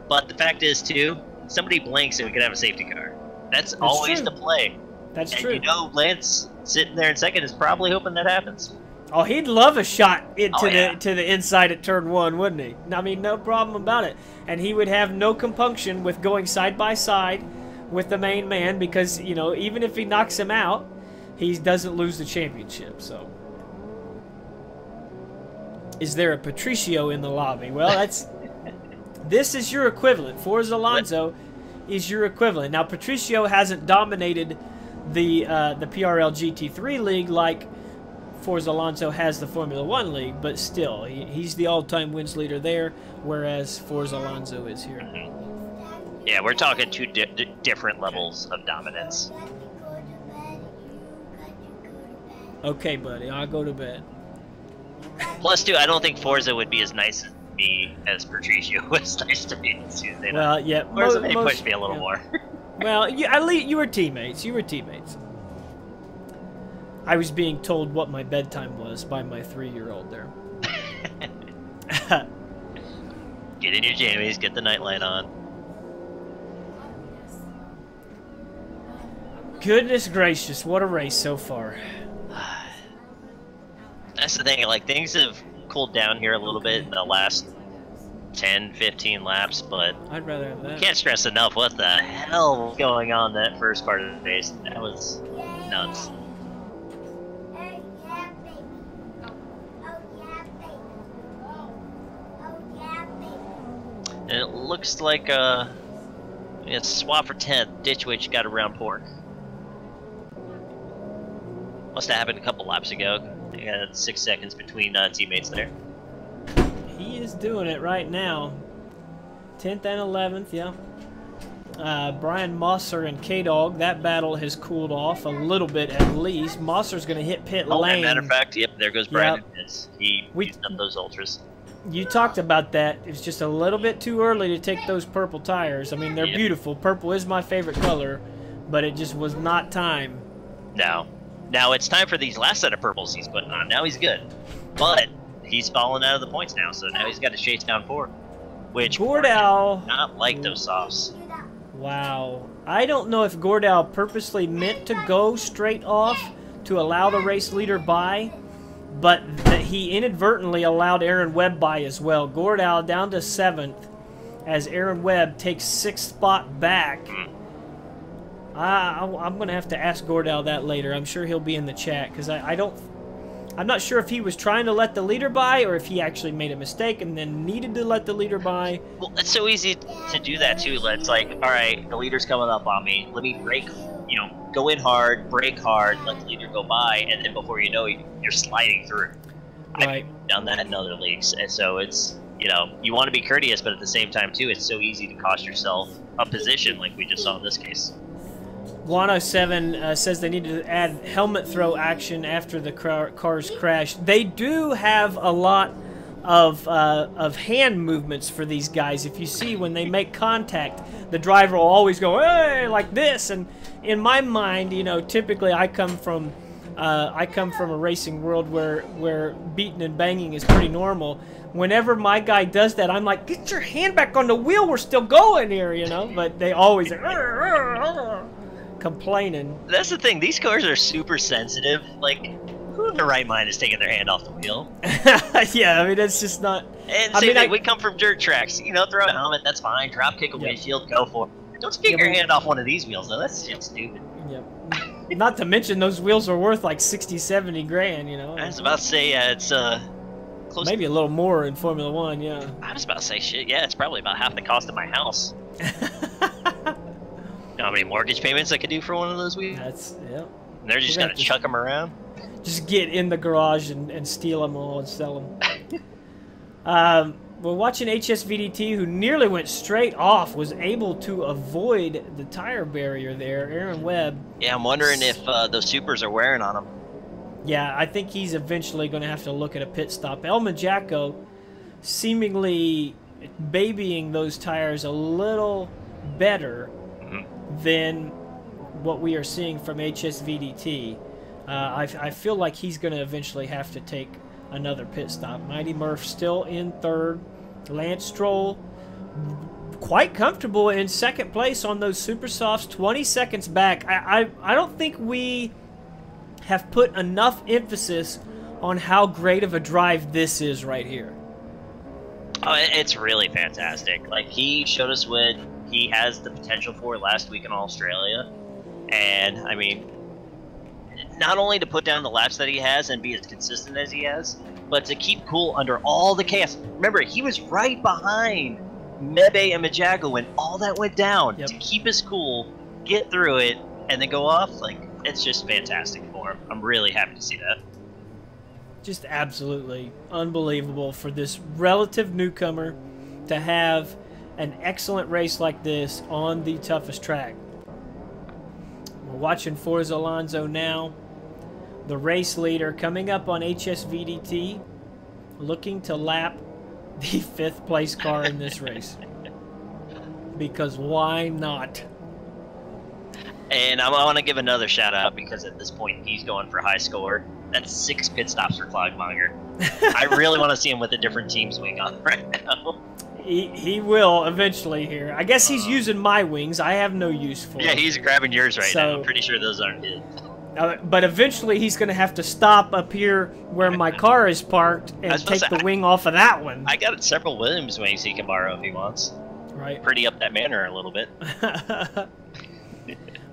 A: But the fact is, too, somebody blinks and we could have a safety car. That's always the play.
B: That's true.
A: You know, Lance sitting there in second is probably hoping that happens.
B: Oh, he'd love a shot into to the inside at turn 1, wouldn't he? I mean, no problem about it. And he would have no compunction with going side by side with the main man because, you know, even if he knocks him out, he doesn't lose the championship. So, is there a Patricio in the lobby? Well, this is your equivalent. Forza Alonso is your equivalent. Now, Patricio hasn't dominated the PRL GT3 league like Forza Alonso has the Formula 1 league, but still, he's the all-time wins leader there, whereas Forza Alonso is here.
A: Yeah, we're talking two different levels of dominance.
B: Okay, buddy, I'll go to bed.
A: Plus, too, I don't think Forza would be as nice me as Patricio was nice to me Tuesday night.
B: Well, yeah.
A: Whereas they pushed me a little more.
B: Well, at least you were teammates. You were teammates. I was being told what my bedtime was by my 3-year-old there.
A: Get in your jammies, get the nightlight on.
B: Goodness gracious, what a race so far.
A: That's the thing, like, things have cooled down here a little bit in the last 10, 15 laps, but
B: I'd rather have that.
A: Can't stress enough what the hell was going on that first part of the race. That was nuts. And it looks like it's swap for 10th. Ditch Witch got around Pork. Must have happened a couple laps ago. They had 6 seconds between teammates there.
B: He is doing it right now. 10th and 11th, yeah. Brian Mosser and K-Dog, that battle has cooled off a little bit at least. Mosser's going to hit pit lane.
A: Matter of fact, yep, there goes Brian.
B: Yep.
A: He used up those ultras.
B: You talked about that. It's just a little bit too early to take those purple tires. I mean, they're beautiful. Purple is my favorite color, but it just was not time.
A: No. Now it's time for these last set of purples he's putting on. Now he's good. But he's fallen out of the points now, so now he's got to chase down Pork. Which
B: Gordell
A: not like those softs.
B: Wow. I don't know if Gordell purposely meant to go straight off to allow the race leader by, but that he inadvertently allowed Aaron Webb by as well. Gordell down to 7th as Aaron Webb takes 6th spot back. I'm going to have to ask Gordell that later. I'm sure he'll be in the chat because I'm not sure if he was trying to let the leader by or if he actually made a mistake and then needed to let the leader by.
A: Well, it's so easy to do that too. It's like, all right, the leader's coming up on me. Let me brake, go in hard, brake hard, let the leader go by, and then before you know it, you're sliding through.
B: Right.
A: I've done that in other leagues. And so it's, you want to be courteous, but at the same time too, it's so easy to cost yourself a position like we just saw in this case.
B: 107 says they need to add helmet throw action after the cars crash. They do have a lot of hand movements for these guys. If you see when they make contact, the driver will always go, hey, like this. And in my mind, typically I come from a racing world where beating and banging is pretty normal. Whenever my guy does that, I'm like, get your hand back on the wheel. We're still going here, But they always complaining.
A: That's the thing. These cars are super sensitive. Like, who in their right mind is taking their hand off the wheel?
B: Yeah, I mean, that's just not...
A: And same thing, we come from dirt tracks. Throw a helmet, that's fine. Drop kick a windshield, go for it. Don't take your hand off one of these wheels, though. That's just stupid.
B: Yep. Not to mention, those wheels are worth like 60, 70 grand,
A: I was about to say, it's, close
B: maybe a little more in Formula One, yeah.
A: I was about to say, shit, yeah, it's probably about half the cost of my house. You know how many mortgage payments I could do for one of those wheels?
B: Yep.
A: And they're just going to chuck them around?
B: Just get in the garage and steal them all and sell them. We're watching HSVDT, who nearly went straight off, was able to avoid the tire barrier there. Aaron Webb.
A: Yeah, I'm wondering if those supers are wearing on him.
B: Yeah, I think he's eventually going to have to look at a pit stop. El Majacco seemingly babying those tires a little better than what we are seeing from HSVDT. I feel like he's going to eventually have to take another pit stop. Mighty Murph still in 3rd. Lance Stroll quite comfortable in 2nd place on those super softs, 20 seconds back. I don't think we have put enough emphasis on how great of a drive this is right here.
A: Oh, it's really fantastic. Like, he showed us what he has the potential for last week in Australia. And, I mean, not only to put down the laps that he has and be as consistent as he has, but to keep cool under all the chaos. Remember, he was right behind Mebe and Majago when all that went down.
B: Yep.
A: To keep his cool, get through it, and then go off, like, it's just fantastic for him. I'm really happy to see that.
B: Just absolutely unbelievable for this relative newcomer to have an excellent race like this on the toughest track. We're watching Forza Alonso now. The race leader coming up on HSVDT, looking to lap the 5th place car in this race. Because why not?
A: And I want to give another shout out because at this point he's going for high score. That's 6 pit stops for Clogmonger. I really want to see him with a different team swing on right now.
B: He will eventually here. I guess he's using my wings. I have no use for
A: Yeah,
B: them.
A: he's grabbing yours right now. I'm pretty sure those aren't his.
B: But eventually he's going to have to stop up here where my car is parked and take the wing off of that one.
A: I got several Williams wings he can borrow if he wants.
B: Right.
A: Pretty up that manor a little bit.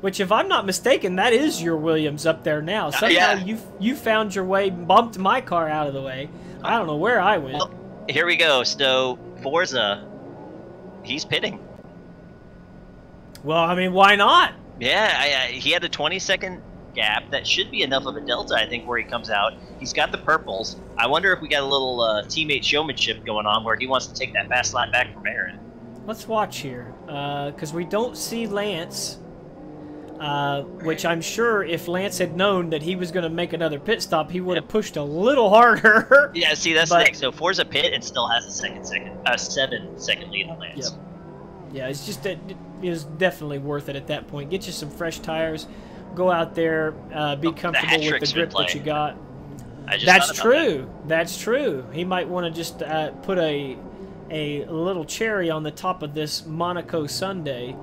B: Which, if I'm not mistaken, that is your Williams up there now. Somehow you found your way, bumped my car out of the way. I don't know where I went.
A: Well, here we go. So, Forza, he's pitting.
B: Well, I mean, why not?
A: Yeah, he had a 20-second gap. That should be enough of a delta, I think, where he comes out. He's got the purples. I wonder if we got a little teammate showmanship going on where he wants to take that fast lap back from Aaron.
B: Let's watch here, because we don't see Lance. Which I'm sure if Lance had known that he was going to make another pit stop, he would have pushed a little harder.
A: Yeah, see, that's the thing. So Forza pit and still has a 7-second lead on Lance.
B: Yep. Yeah, it's just it is definitely worth it at that point. Get you some fresh tires, go out there, be comfortable with the grip that you got. That's true. That's true. He might want to just put a little cherry on the top of this Monaco Sunday.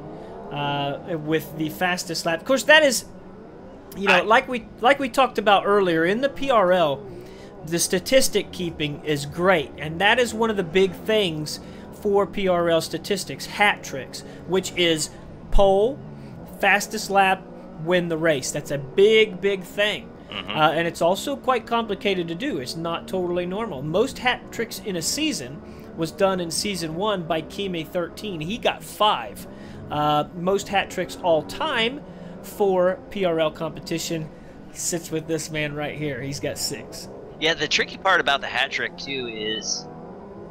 B: With the fastest lap. Of course, that is, you know, like we talked about earlier in the PRL, the statistic keeping is great, and that is one of the big things for PRL statistics, hat tricks, which is pole, fastest lap, win the race. That's a big, big thing. And it's also quite complicated to do. It's not totally normal. Most hat tricks in a season was done in Season 1 by Kime 13. He got 5. Most hat tricks all time for PRL competition sits with this man right here. He's got 6.
A: Yeah, the tricky part about the hat trick too is,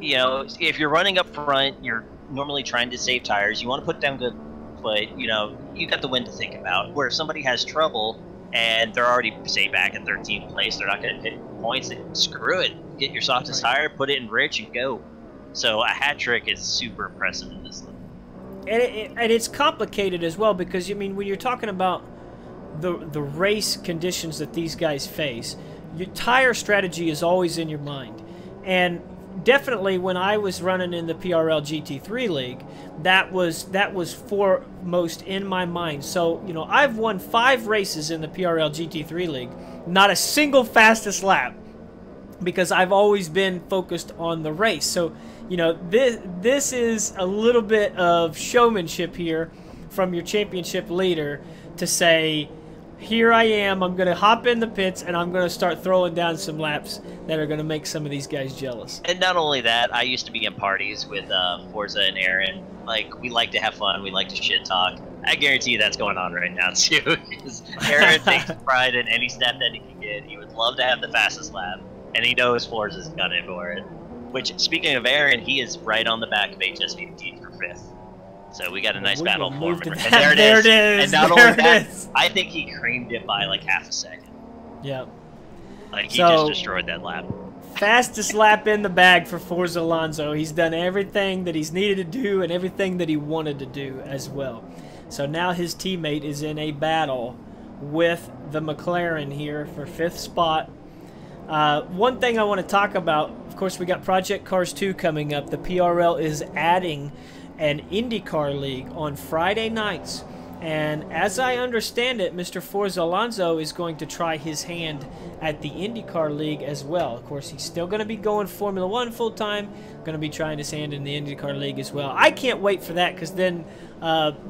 A: you know, if you're running up front, you're normally trying to save tires. You want to put down good, but you know, you got the wind to think about. Where if somebody has trouble and they're already, say, back in 13th place, they're not going to hit points. Screw it. Get your softest tire, put it in rich, and go. So a hat trick is super impressive in this thing.
B: And it's complicated as well because, I mean, when you're talking about the race conditions that these guys face, your tire strategy is always in your mind. And definitely when I was running in the PRL GT3 League, that was foremost in my mind. So, you know, I've won 5 races in the PRL GT3 League, not a single fastest lap, because I've always been focused on the race. So, you know, this is a little bit of showmanship here from your championship leader to say, here I am, I'm going to hop in the pits, and I'm going to start throwing down some laps that are going to make some of these guys jealous.
A: And not only that, I used to be in parties with Forza and Aaron. Like, we like to have fun, we like to shit talk. I guarantee you that's going on right now, too. Because Aaron takes pride in any step that he can get. He would love to have the fastest lap, and he knows Forza's gunning for it. Which, speaking of Aaron, he is right on the back of HSVT for 5th. So we got a nice battle for him. And there it is. And not only that, I think he creamed it by like half a second.
B: Yep.
A: Like he just destroyed that lap.
B: Fastest lap in the bag for Forza Alonso. He's done everything that he's needed to do and everything that he wanted to do as well. So now his teammate is in a battle with the McLaren here for 5th spot. One thing I want to talk about, of course, we got Project Cars 2 coming up. The PRL is adding an IndyCar League on Friday nights. And as I understand it, Mr. Forza Alonso is going to try his hand at the IndyCar League as well. Of course, he's still going to be going Formula 1 full-time, going to be trying his hand in the IndyCar League as well. I can't wait for that because then,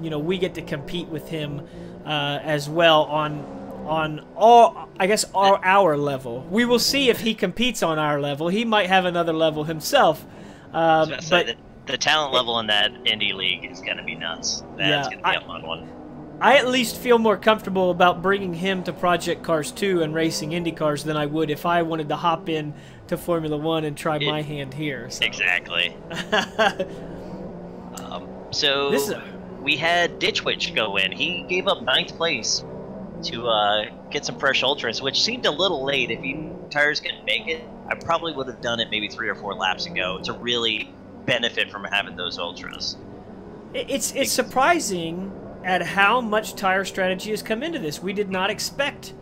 B: you know, we get to compete with him as well on all, I guess, our level. We will see if he competes on our level. He might have another level himself. But
A: the talent level in that Indy League is going to be nuts. That's going to be a fun one.
B: I at least feel more comfortable about bringing him to Project Cars 2 and racing Indy cars than I would if I wanted to hop in to Formula 1 and try my hand here. So.
A: Exactly. We had Ditch Witch go in. He gave up 9th place to get some fresh ultras, which seemed a little late. If tires couldn't make it, I probably would have done it maybe 3 or 4 laps ago to really benefit from having those ultras.
B: It's surprising at how much tire strategy has come into this. We did not expect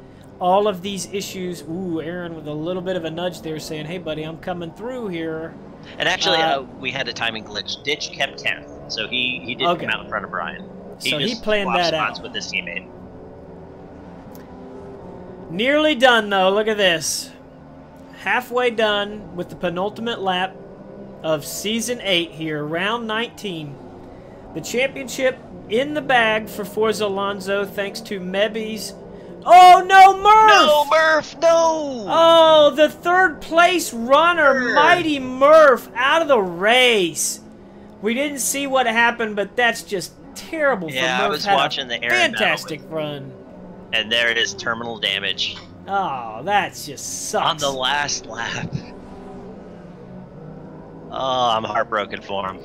B: all of these issues. Ooh, Aaron with a little bit of a nudge there saying, hey, buddy, I'm coming through here.
A: And actually, we had a timing glitch. Ditch kept 10th, so he did come out in front of Brian.
B: He planned that out
A: with his teammate.
B: Nearly done, though. Look at this. Halfway done with the penultimate lap of Season 8 here, round 19. The championship in the bag for Forza Alonso thanks to Meby's. Oh, no, Murph!
A: No, Murph, no!
B: Oh, the third place runner, Mighty Murph, out of the race. We didn't see what happened, but that's just terrible for Murph.
A: Yeah, I was watching the Aaron
B: fantastic run.
A: And there it is, terminal damage.
B: Oh, that just sucks.
A: On the last lap. Oh, I'm heartbroken for him.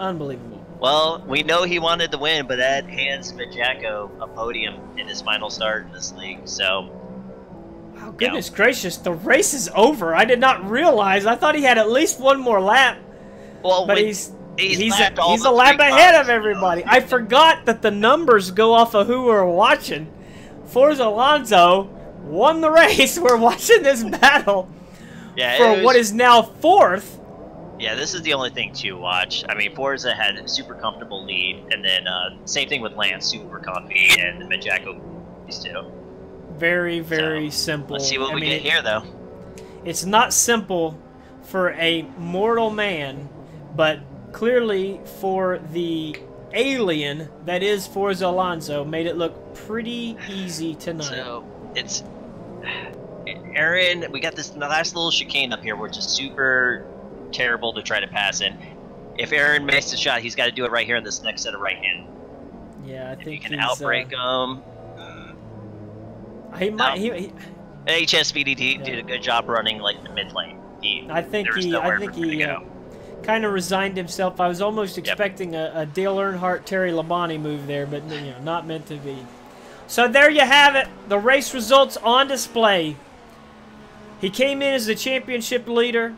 B: Unbelievable.
A: Well, we know he wanted to win, but that hands Mijako a podium in his final start in this league, so...
B: Oh, goodness gracious, the race is over. I did not realize. I thought he had at least one more lap.
A: Well,
B: but he's
A: a
B: lap ahead of everybody. I forgot that the numbers go off of who we're watching. Forza Alonso won the race. We're watching this battle for what is now 4th.
A: Yeah, this is the only thing to watch. I mean, Forza had a super comfortable lead, and then same thing with Lance, super comfy, and then Mijako, these two.
B: Very, very simple.
A: Let's see what we get here, though.
B: It's not simple for a mortal man, but clearly for the alien that is Forza Alonso, made it look pretty easy tonight.
A: So, it's... Aaron, we got this last little chicane up here, which is super terrible to try to pass in. If Aaron makes the shot, he's got to do it right here in this next set of right hand.
B: Yeah, I think
A: he can outbrake him.
B: He might.
A: HSBDT did a good job running like the mid lane.
B: I think he kind of resigned himself. I was almost expecting a Dale Earnhardt, Terry Labonte move there, but not meant to be. So there you have it. The race results on display. He came in as the championship leader.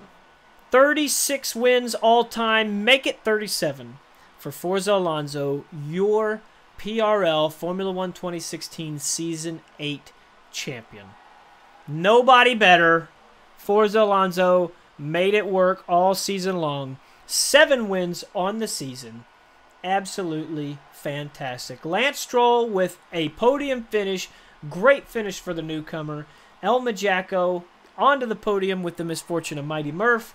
B: 36 wins all time. Make it 37 for Forza Alonso, your PRL Formula 1 2016 Season 8 champion. Nobody better. Forza Alonso made it work all season long. 7 wins on the season. Absolutely fantastic. Lance Stroll with a podium finish. Great finish for the newcomer. El Mijako onto the podium with the misfortune of Mighty Murph.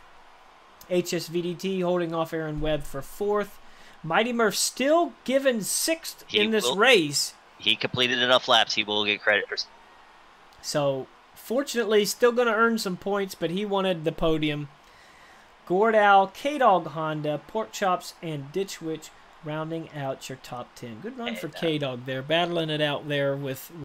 B: HSVDT holding off Aaron Webb for 4th. Mighty Murph still given 6th in this race.
A: He completed enough laps. He will get credit for.
B: So, fortunately, still going to earn some points, but he wanted the podium. Gordal, K-Dog Honda, Pork Chops, and Ditch Witch rounding out your top 10. Good run for K-Dog there, battling it out there with